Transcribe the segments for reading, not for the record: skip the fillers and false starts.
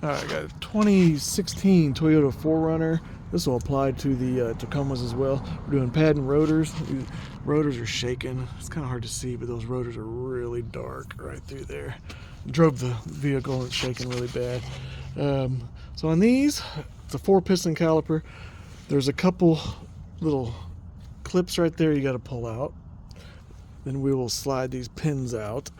Alright, I got a 2016 Toyota 4Runner. This will apply to the Tacomas as well. We're doing pad and rotors. These rotors are shaking. It's kind of hard to see, but those rotors are really dark right through there. Drove the vehicle and it's shaking really bad. So on these, it's a 4-piston caliper. There's a couple little clips right there you got to pull out. Then we will slide these pins out,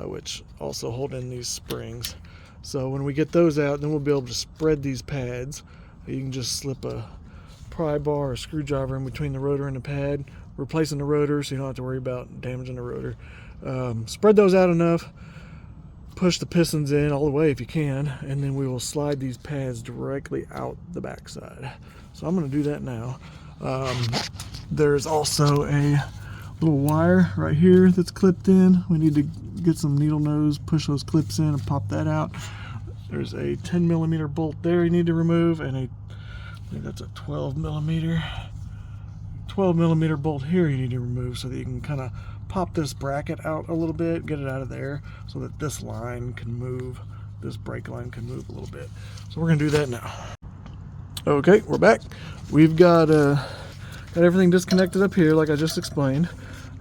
which also hold in these springs. So when we get those out, then we'll be able to spread these pads. You can just slip a pry bar or screwdriver in between the rotor and the pad, replacing the rotor so you don't have to worry about damaging the rotor. Spread those out enough, push the pistons in all the way if you can, and then we will slide these pads directly out the backside. So I'm going to do that now. There's also a little wire right here that's clipped in. We need to get some needle nose, push those clips in and pop that out. There's a 10mm bolt there you need to remove, and I think that's a 12mm bolt here you need to remove, so that you can kind of pop this bracket out a little bit, get it out of there so that this line can move, this brake line can move a little bit. So we're gonna do that now. Okay, we're back. We've got everything disconnected up here like I just explained.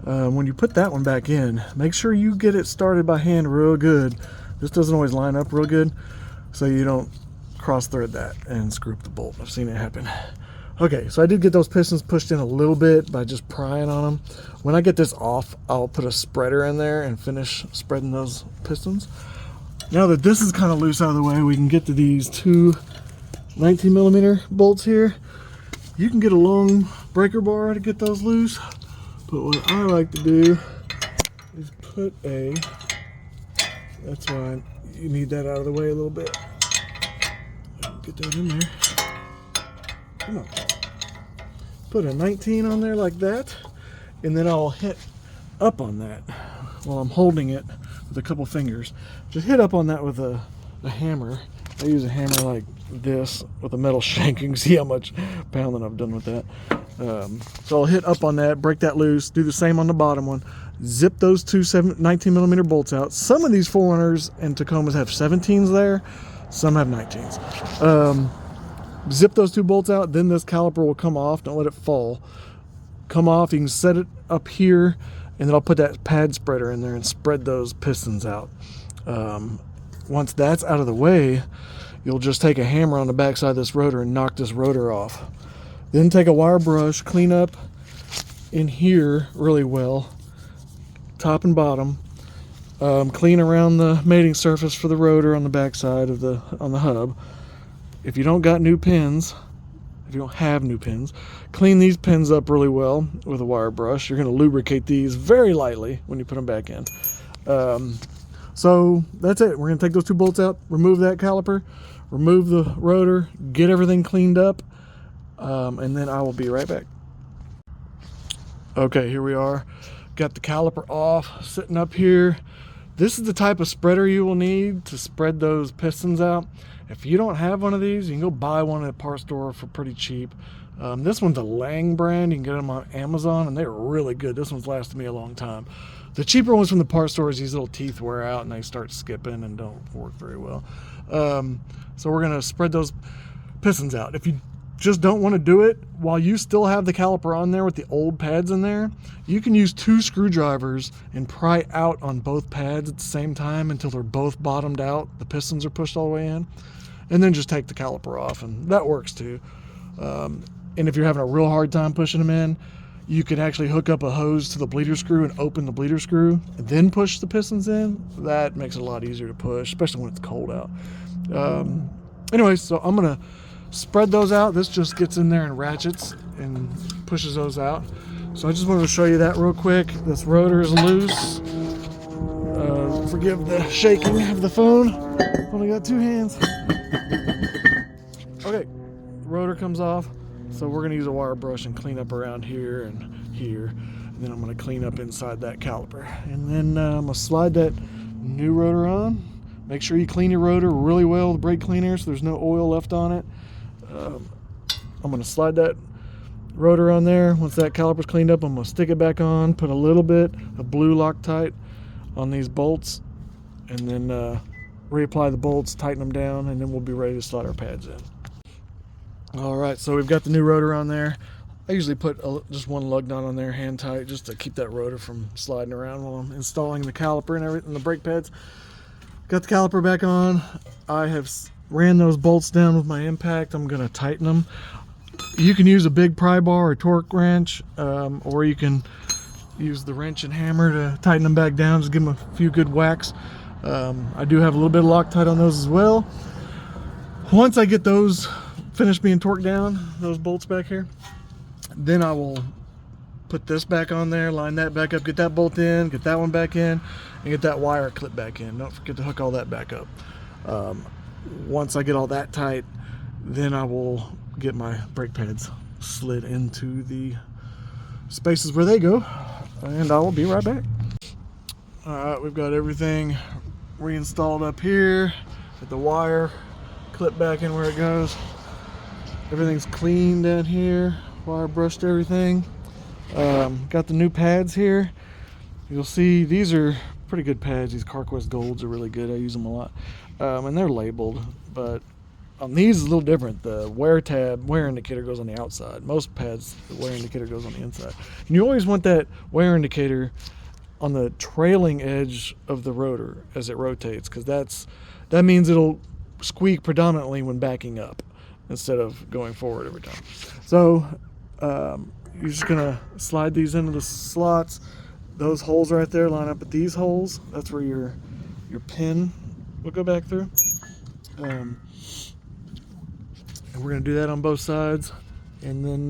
When you put that one back in, make sure you get it started by hand real good. This doesn't always line up real good, so you don't cross thread that and screw up the bolt. I've seen it happen. Okay, so I did get those pistons pushed in a little bit by just prying on them. When I get this off, I'll put a spreader in there and finish spreading those pistons. Now that this is kind of loose out of the way, we can get to these two 19mm bolts here. You can get a long breaker bar to get those loose, but what I like to do is put a, that's why you need that out of the way a little bit. Get that in there. Come on. Put a 19 on there like that, and then I'll hit up on that while I'm holding it with a couple fingers. Just hit up on that with a hammer. I use a hammer like this with a metal shank. You can see how much pounding I've done with that. So I'll hit up on that, break that loose, do the same on the bottom one, zip those two 19mm bolts out. Some of these 4Runners and Tacomas have 17s there, some have 19s. Zip those two bolts out, then this caliper will come off. Don't let it fall. Come off, you can set it up here, and then I'll put that pad spreader in there and spread those pistons out. Once that's out of the way, you'll just take a hammer on the backside of this rotor and knock this rotor off. Then take a wire brush, clean up in here really well, top and bottom. Clean around the mating surface for the rotor on the backside of on the hub. If you don't got new pins, if you don't have new pins, clean these pins up really well with a wire brush. You're going to lubricate these very lightly when you put them back in. So that's it. We're going to take those two bolts out, remove that caliper, remove the rotor, get everything cleaned up, and then I will be right back. Okay, here we are. Got the caliper off, sitting up here. This is the type of spreader you will need to spread those pistons out. If you don't have one of these, you can go buy one at a parts store for pretty cheap. This one's a Lang brand. You can get them on Amazon, and they're really good. This one's lasted me a long time. The cheaper ones from the parts stores, these little teeth wear out and they start skipping and don't work very well. So we're going to spread those pistons out. If you just don't want to do it while you still have the caliper on there with the old pads in there, you can use 2 screwdrivers and pry out on both pads at the same time until they're both bottomed out, the pistons are pushed all the way in, and then just take the caliper off, and that works too. And if you're having a real hard time pushing them in, you can actually hook up a hose to the bleeder screw and open the bleeder screw and then push the pistons in. That makes it a lot easier to push, especially when it's cold out. Anyway, so I'm gonna spread those out. This just gets in there and ratchets and pushes those out. So I just wanted to show you that real quick. This rotor is loose. Forgive the shaking of the phone. Only got 2 hands. Okay, rotor comes off. So we're gonna use a wire brush and clean up around here and here. And then I'm gonna clean up inside that caliper. And then I'm gonna slide that new rotor on. Make sure you clean your rotor really well with brake cleaner so there's no oil left on it. I'm going to slide that rotor on there. Once that caliper's cleaned up, I'm going to stick it back on, put a little bit of blue Loctite on these bolts, and then reapply the bolts, tighten them down, and then we'll be ready to slide our pads in. All right, so we've got the new rotor on there. I usually put just one lug nut on there, hand tight, just to keep that rotor from sliding around while I'm installing the caliper and everything, the brake pads. Got the caliper back on. I have ran those bolts down with my impact. I'm gonna tighten them. You can use a big pry bar or torque wrench, or you can use the wrench and hammer to tighten them back down. Just give them a few good whacks. I do have a little bit of Loctite on those as well. Once I get those finished being torqued down, those bolts back here, then I will put this back on there, line that back up, get that bolt in, get that one back in, and get that wire clip back in. Don't forget to hook all that back up. Once I get all that tight, then I will get my brake pads slid into the spaces where they go, and I will be right back. All right, we've got everything reinstalled up here. Get the wire clip back in where it goes. Everything's clean down here. Wire brushed everything. Got the new pads here. You'll see these are pretty good pads. These CarQuest Golds are really good. I use them a lot. And they're labeled, but on these is a little different. The wear indicator goes on the outside. Most pads, the wear indicator goes on the inside. And you always want that wear indicator on the trailing edge of the rotor as it rotates, because that means it'll squeak predominantly when backing up instead of going forward every time. So you're just gonna slide these into the slots. Those holes right there line up with these holes. That's where your pin will go back through. And we're gonna do that on both sides, and then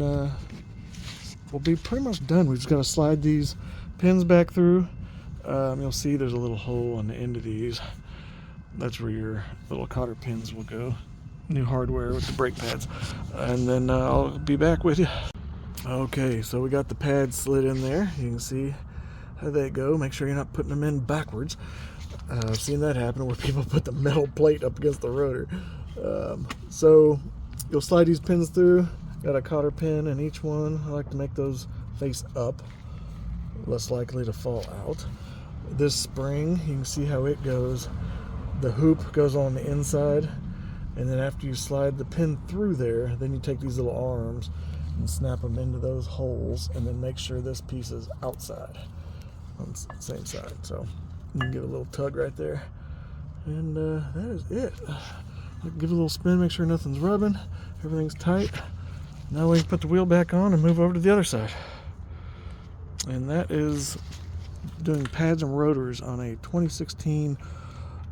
we'll be pretty much done. We just gotta slide these pins back through. You'll see there's a little hole on the end of these. That's where your little cotter pins will go. New hardware with the brake pads. And then I'll be back with you. Okay, so we got the pads slid in there. You can see how they go. Make sure you're not putting them in backwards. I've seen that happen where people put the metal plate up against the rotor. So you'll slide these pins through. Got a cotter pin in each one. I like to make those face up, less likely to fall out. This spring, you can see how it goes. The hoop goes on the inside, and then after you slide the pin through there, then you take these little arms and snap them into those holes, and then make sure this piece is outside on the same side. So you can give it a little tug right there, and that is it. Give it a little spin, make sure nothing's rubbing, everything's tight. Now we can put the wheel back on and move over to the other side. And that is doing pads and rotors on a 2016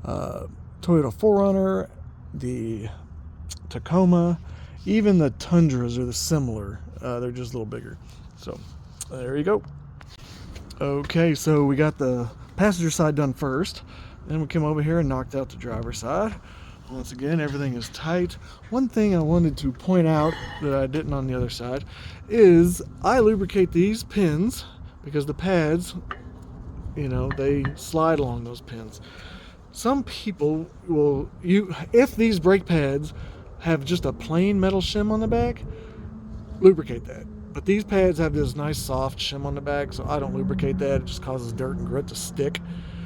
Toyota 4Runner, the Tacoma, even the Tundras are similar. They're just a little bigger. So there you go. Okay, so we got the passenger side done first. Then we came over here and knocked out the driver's side. Once again, everything is tight. One thing I wanted to point out that I didn't on the other side is I lubricate these pins because the pads, you know, they slide along those pins. Some people will, if these brake pads have just a plain metal shim on the back, lubricate that. But these pads have this nice soft shim on the back, so I don't lubricate that. It just causes dirt and grit to stick.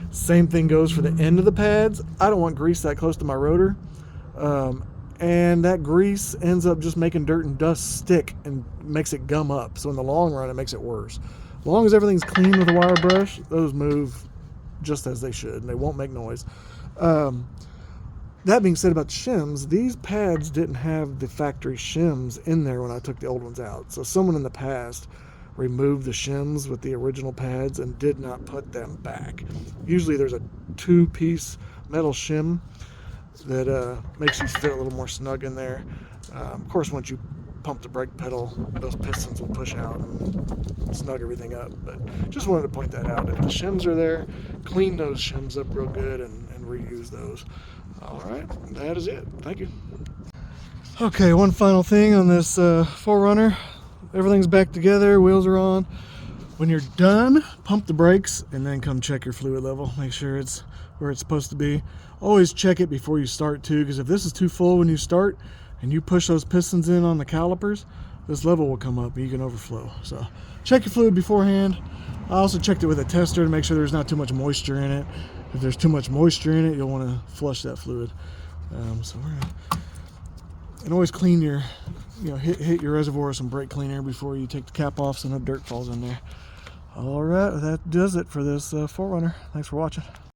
Same thing goes for the end of the pads. I don't want grease that close to my rotor. And that grease ends up just making dirt and dust stick and makes it gum up. So in the long run, it makes it worse. As long as everything's clean with a wire brush, those move just as they should, and they won't make noise. That being said about shims, these pads didn't have the factory shims in there when I took the old ones out. So someone in the past removed the shims with the original pads and did not put them back. Usually there's a 2-piece metal shim that makes you fit a little more snug in there. Of course, once you pump the brake pedal, those pistons will push out and snug everything up. But just wanted to point that out. If the shims are there, clean those shims up real good and reuse those. All right, that is it. Thank you. Okay, one final thing on this 4Runner. Everything's back together, wheels are on. When you're done, pump the brakes and then come check your fluid level. Make sure it's where it's supposed to be. Always check it before you start too, because if this is too full when you start and you push those pistons in on the calipers, this level will come up and you can overflow. So check your fluid beforehand. I also checked it with a tester to make sure there's not too much moisture in it. if there's too much moisture in it, you'll want to flush that fluid. So we're gonna, and always clean your, hit your reservoir with some brake cleaner before you take the cap off so no dirt falls in there. All right, that does it for this 4Runner. Thanks for watching.